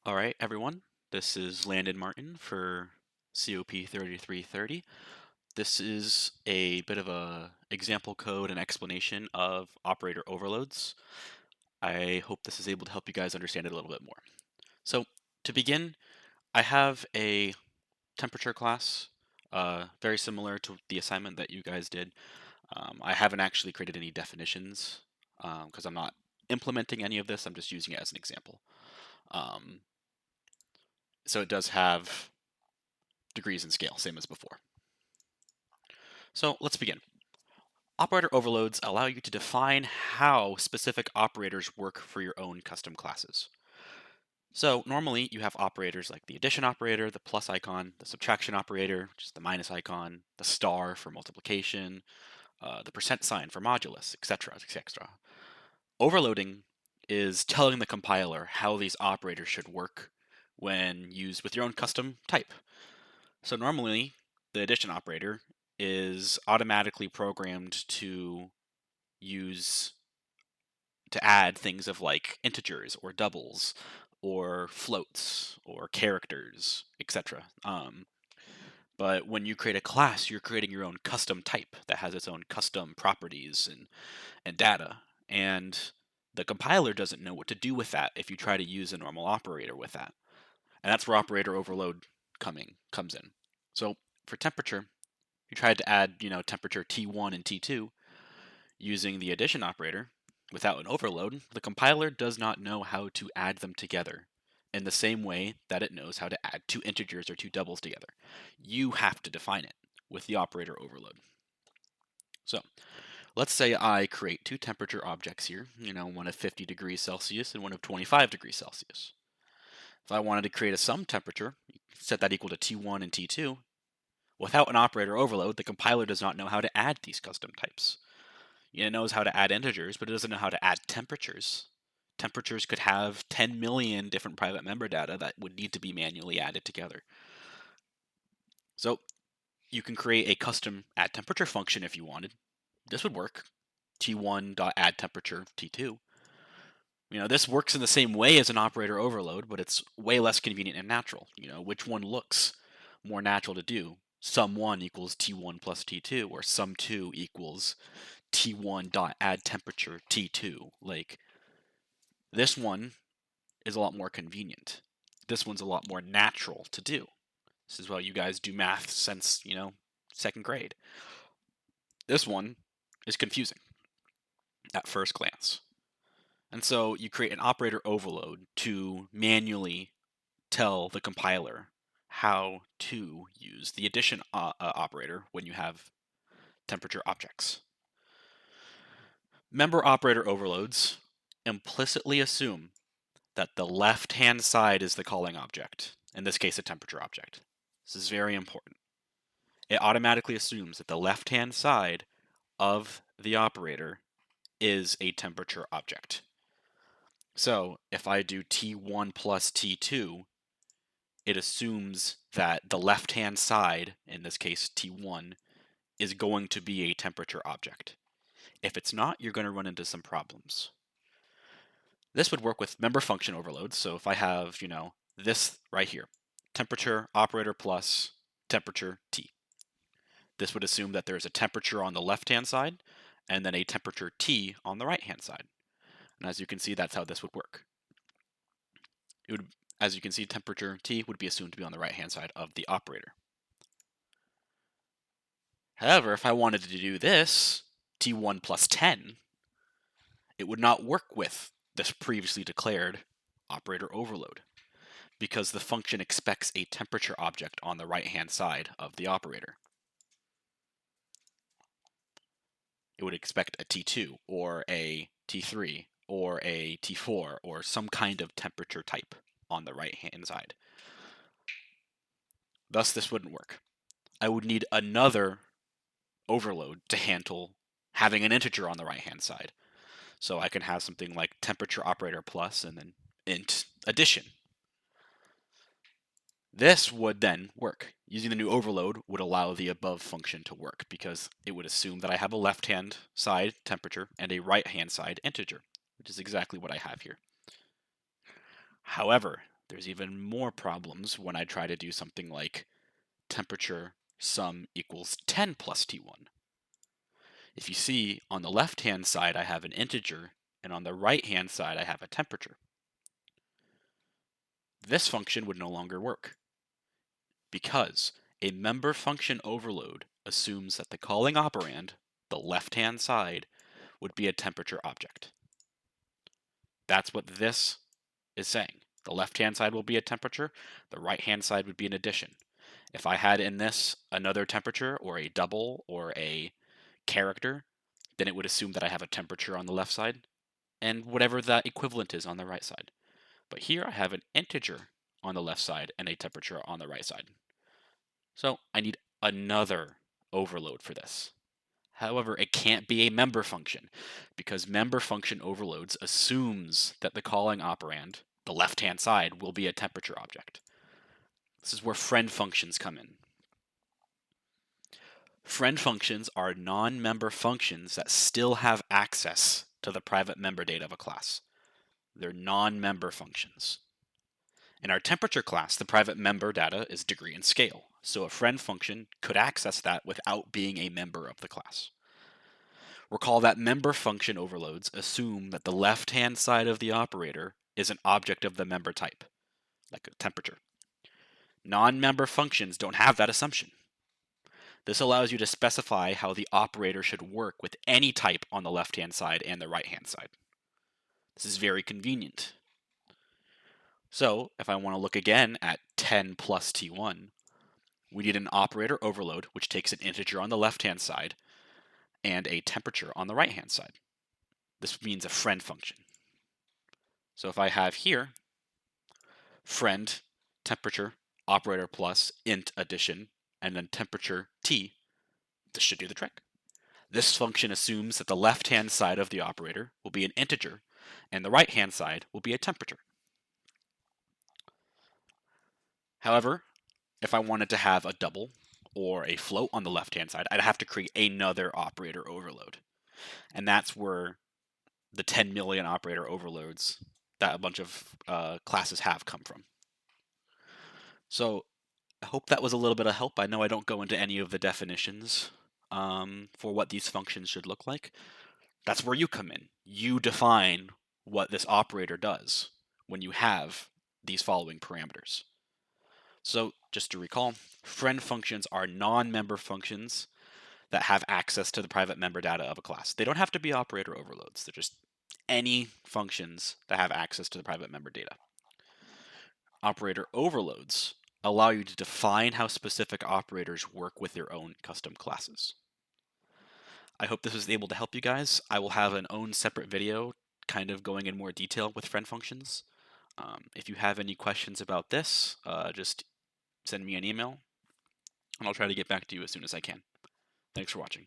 All right, everyone. This is Landon Martin for COP3330. This is a bit of a example code and explanation of operator overloads. I hope this is able to help you guys understand it a little bit more. So to begin, I have a temperature class, very similar to the assignment that you guys did. I haven't actually created any definitions because I'm not implementing any of this. I'm just using it as an example. Um, so it does have degrees and scale, same as before. So let's begin. Operator overloads allow you to define how specific operators work for your own custom classes. So normally you have operators like the addition operator, the plus icon, the subtraction operator, which is the minus icon, the star for multiplication, the percent sign for modulus, etc., etc. Overloading is telling the compiler how these operators should work when used with your own custom type. So normally, the addition operator is automatically programmed to use to add things of like integers or doubles or floats or characters, etc. But when you create a class, you're creating your own custom type that has its own custom properties and data. And the compiler doesn't know what to do with that if you try to use a normal operator with that. And that's where operator overload comes in. So for temperature, you tried to add, temperature T1 and T2 using the addition operator without an overload, the compiler does not know how to add them together in the same way that it knows how to add two integers or two doubles together. You have to define it with the operator overload. So let's say I create two temperature objects here, one of 50 degrees Celsius and one of 25 degrees Celsius. If I wanted to create a sum temperature, set that equal to T1 and T2, without an operator overload, the compiler does not know how to add these custom types. It knows how to add integers, but it doesn't know how to add temperatures. Temperatures could have 10 million different private member data that would need to be manually added together. So you can create a custom add temperature function if you wanted. This would work. T1.addTemperature T2. This works in the same way as an operator overload, but it's way less convenient and natural. Which one looks more natural to do? Sum1 equals T1 plus T2, or sum2 equals T1 dot add temperature T2. Like, this one is a lot more convenient. This one's a lot more natural to do. This is why you guys do math since, second grade. This one is confusing at first glance. And so you create an operator overload to manually tell the compiler how to use the addition operator when you have temperature objects. Member operator overloads implicitly assume that the left-hand side is the calling object, in this case a temperature object. This is very important. It automatically assumes that the left-hand side of the operator is a temperature object. So if I do T1 plus T2, it assumes that the left-hand side, in this case T1, is going to be a temperature object. If it's not, you're going to run into some problems. This would work with member function overloads. So if I have, this right here, temperature operator plus temperature T. This would assume that there's a temperature on the left-hand side and then a temperature T on the right-hand side. And as you can see, that's how this would work. As you can see, temperature T would be assumed to be on the right-hand side of the operator. However, if I wanted to do this, T1 plus 10, it would not work with this previously declared operator overload because the function expects a temperature object on the right-hand side of the operator. It would expect a T2 or a T3 or a T4 or some kind of temperature type on the right-hand side. Thus, this wouldn't work. I would need another overload to handle having an integer on the right-hand side. So I can have something like temperature operator plus and then int addition. This would then work. Using the new overload would allow the above function to work because it would assume that I have a left-hand side temperature and a right-hand side integer, which is exactly what I have here. However, There's even more problems when I try to do something like temperature sum equals 10 plus T1. If you see, on the left-hand side I have an integer, and on the right-hand side I have a temperature. This function would no longer work, because a member function overload assumes that the calling operand, the left-hand side, would be a temperature object. That's what this is saying. The left-hand side will be a temperature, the right-hand side would be an addition. If I had in this another temperature or a double or a character, then it would assume that I have a temperature on the left side and whatever that equivalent is on the right side. But here I have an integer on the left side and a temperature on the right side. So I need another overload for this. However, it can't be a member function because member function overloads assumes that the calling operand, the left-hand side, will be a temperature object. This is where friend functions come in. Friend functions are non-member functions that still have access to the private member data of a class. They're non-member functions. In our temperature class, the private member data is degree and scale, so a friend function could access that without being a member of the class. Recall that member function overloads assume that the left-hand side of the operator is an object of the member type, like a temperature. Non-member functions don't have that assumption. This allows you to specify how the operator should work with any type on the left-hand side and the right-hand side. This is very convenient. So if I want to look again at 10 plus T1, we need an operator overload, which takes an integer on the left-hand side and a temperature on the right-hand side. This means a friend function. So if I have here friend, temperature, operator plus, int addition, and then temperature T, this should do the trick. This function assumes that the left-hand side of the operator will be an integer, and the right-hand side will be a temperature. However, if I wanted to have a double or a float on the left-hand side, I'd have to create another operator overload. And that's where the 10 million operator overloads that a bunch of classes have come from. So I hope that was a little bit of help. I know I don't go into any of the definitions for what these functions should look like. That's where you come in. You define what this operator does when you have these following parameters. So just to recall, friend functions are non-member functions that have access to the private member data of a class. They don't have to be operator overloads. They're just any functions that have access to the private member data. Operator overloads allow you to define how specific operators work with their own custom classes. I hope this was able to help you guys. I will have an own separate video kind of going in more detail with friend functions. If you have any questions about this, just send me an email and I'll try to get back to you as soon as I can. Thanks for watching.